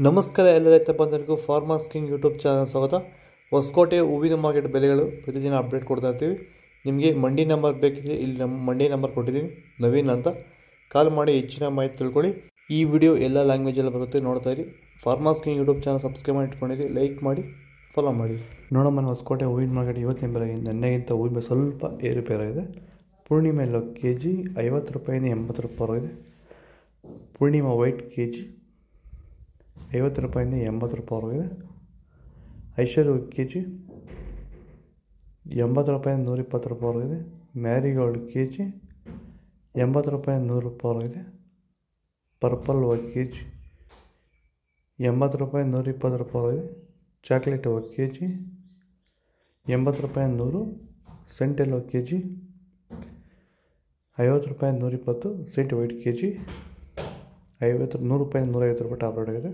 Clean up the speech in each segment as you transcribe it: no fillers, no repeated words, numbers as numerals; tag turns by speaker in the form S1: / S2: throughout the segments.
S1: ನಮಸ್ಕಾರ ಎಲ್ಲ ರೈತ ಬಂಧುಗಳಿಗೂ ಫಾರ್ಮರ್ಸ್ ಕಿಂಗ್ ಯೂಟ್ಯೂಬ್ ಚಾನಲ್ ಸ್ವಾಗತ. ಹೊಸಕೋಟೆ ಹೂವಿನ ಮಾರ್ಕೆಟ್ ಬೆಲೆಗಳು ಪ್ರತಿದಿನ ಅಪ್ಡೇಟ್ ಕೊಡ್ತಾ ಇರ್ತೀವಿ. ನಿಮಗೆ ಮಂಡಿ ನಂಬರ್ ಬೇಕಿದ್ರೆ ಇಲ್ಲಿ ನಮ್ಮ ಮಂಡಿ ನಂಬರ್ ಕೊಟ್ಟಿದ್ದೀನಿ, ನವೀನ್ ಅಂತ. ಕಾಲ್ ಮಾಡಿ ಹೆಚ್ಚಿನ ಮಾಹಿತಿ ತಿಳ್ಕೊಳ್ಳಿ. ಈ ವಿಡಿಯೋ ಎಲ್ಲ ಲ್ಯಾಂಗ್ವೇಜಲ್ಲಿ ಬರುತ್ತೆ, ನೋಡ್ತಾ ಇರಿ. Farmers king YouTube channel subscribe ಮಾಡಿ ಇಟ್ಕೊಂಡಿರಿ, ಲೈಕ್ ಮಾಡಿ, ಫಾಲೋ ಮಾಡಿ. ನೋಡೋಣ ಹೊಸಕೋಟೆ ಹೂವಿನ ಮಾರ್ಕೆಟ್ ಇವತ್ತಿನ ಬೆಲೆಗಿಂತ ನೆನ್ನೆಗಿಂತ ಹೂವಿನ ಬೆಲೆ ಸ್ವಲ್ಪ ಏರುಪೇರಾಗಿದೆ. ಪೂರ್ಣಿಮೆ ಎಲ್ಲೋ ಕೆ ಜಿ 50 ರೂಪಾಯಿಂದ 80 ರೂಪಾಯಿ. ಪೂರ್ಣಿಮಾ ವೈಟ್ ಕೆ ಜಿ 50 ರೂಪಾಯಿಂದ 80 ರೂಪಾಯಿ. ಐಶ್ವರ್ಯ ಕೆ ಜಿ 80 ರೂಪಾಯಿಂದ 120 ರೂಪಾಯಿ. ಮ್ಯಾರಿಗೋಲ್ಡ್ ಕೆ ಜಿ 80 ರೂಪಾಯಿಂದ 100 ರೂಪಾಯಿ. ಪರ್ಪಲ್ ಕೆ ಜಿ 80 ರೂಪಾಯಿಂದ 120 ರೂಪಾಯಿ. ಚಾಕ್ಲೇಟ್ ಕೆ ಜಿ 80 ರೂಪಾಯಿಂದ 100. ಸೆಂಟೆಲ್ ಕೆ ಜಿ 50 ರೂಪಾಯಿಂದ 120. ಸೆಂಟ್ ವೈಟ್ ಕೆ ಜಿ 100 ರೂಪಾಯಿಂದ 150 ರೂಪಾಯಿ ಟಾಪ್ ರೇಟ್ ಆಗಿದೆ.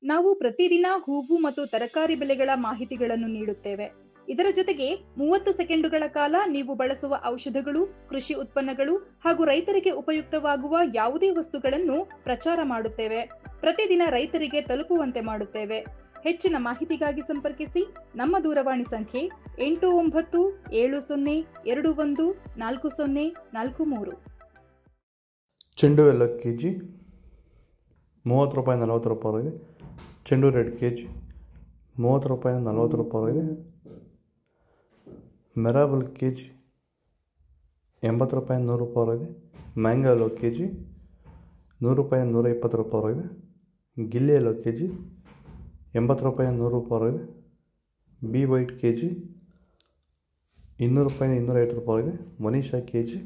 S2: ನಾವು ಪ್ರತಿದಿನ ಹೂವು ಮತ್ತು ತರಕಾರಿ ಬೆಲೆಗಳ ಮಾಹಿತಿಗಳನ್ನು ನೀಡುತ್ತೇವೆ. ಇದರ ಜೊತೆಗೆ 30 ಸೆಕೆಂಡುಗಳ ಕಾಲ ನೀವು ಬಳಸುವ ಔಷಧಗಳು, ಕೃಷಿ ಉತ್ಪನ್ನಗಳು ಹಾಗೂ ರೈತರಿಗೆ ಉಪಯುಕ್ತವಾಗುವ ಯಾವುದೇ ವಸ್ತುಗಳನ್ನು ಪ್ರಚಾರ ಮಾಡುತ್ತೇವೆ. ಪ್ರತಿದಿನ ರೈತರಿಗೆ ತಲುಪುವಂತೆ ಮಾಡುತ್ತೇವೆ. ಹೆಚ್ಚಿನ ಮಾಹಿತಿಗಾಗಿ ಸಂಪರ್ಕಿಸಿ. ನಮ್ಮ ದೂರವಾಣಿ ಸಂಖ್ಯೆ 8972144043.
S1: ಚೆಂಡು ಎಲ್ಲ ಕೆ ಜಿ 30 ರೂಪಾಯಿಂದ 40 ರೂಪಾಯಿ. ಚೆಂಡು ರೆಡ್ ಕೆ ಜಿ 30 ರೂಪಾಯಿಂದ 40 ರೂಪಾಯಿ. ಮೆರಾಬಲ್ ಕೆ ಜಿ 80 ರೂಪಾಯಿಂದ 100 ರೂಪಾಯಿ. ಮ್ಯಾಂಗೋ ಕೆ ಜಿ 100 ರೂಪಾಯಿಂದ 120 ರೂಪಾಯಿ. ಗಿಲ್ಲಿ ಎಲ್ಲೋ ಕೆ ಜಿ 80 ರೂಪಾಯಿಂದ 100 ರೂಪಾಯಿ. ಬಿ ವೈಟ್ ಕೆ ಜಿ 200 ರೂಪಾಯಿಂದ 250 ರೂಪಾಯಿ. ಮನೀಷಾ ಕೆ ಜಿ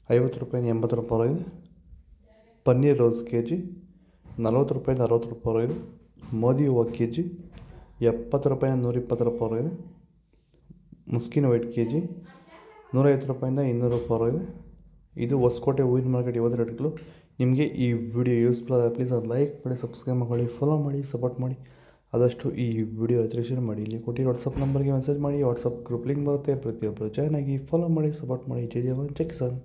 S1: 50 ರೂಪಾಯಿಂದ 80 ರೂಪಾಯಿ. ಪನ್ನೀರ್ ರೋಸ್ ಕೆ ಜಿ 40 ರೂಪಾಯಿಂದ 60 ರೂಪಾಯಿ. ಮೋದಿ ಹೂವು ಕೆ ಜಿ 70 ರೂಪಾಯಿಂದ 120 ರೂಪಾಯಿ. ಮುಸ್ಕಿನ್ ವೈಟ್ ಕೆ ಜಿ 150 ರೂಪಾಯಿಂದ 200 ರೂಪಾಯಿ. ಇದು ಹೊಸಕೋಟೆ ಹೂವಿನ ಮಾರ್ಕೆಟ್ ಇವತ್ತು ರೇಟ್ಗಳು. ನಿಮಗೆ ಈ ವಿಡಿಯೋ ಯೂಸ್ಫುಲ್ ಆದ ಪ್ಲೀಸ್ ಅದು ಲೈಕ್ ಮಾಡಿ, ಸಬ್ಸ್ಕ್ರೈಬ್ ಮಾಡಿ, ಫಾಲೋ ಮಾಡಿ, ಸಪೋರ್ಟ್ ಮಾಡಿ. ಆದಷ್ಟು ಈ ವಿಡಿಯೋ ಶೇರ್ ಮಾಡಿ. ಇಲ್ಲಿ ಕೊಟ್ಟಿರೋ ವಾಟ್ಸಪ್ ನಂಬರ್ಗೆ ಮೆಸೇಜ್ ಮಾಡಿ. ವಾಟ್ಸಪ್ ಗ್ರೂಪ್ ಲಿಂಕ್ ಬರುತ್ತೆ, ಪ್ರತಿಯೊಬ್ಬರು ಜಾಯ್ನ್ ಆಗಿ ಫಾಲೋ ಮಾಡಿ, ಸಪೋರ್ಟ್ ಮಾಡಿ. ಜೈ ಜವಾನ್, ಜೈ ಕಿಸಾನ್.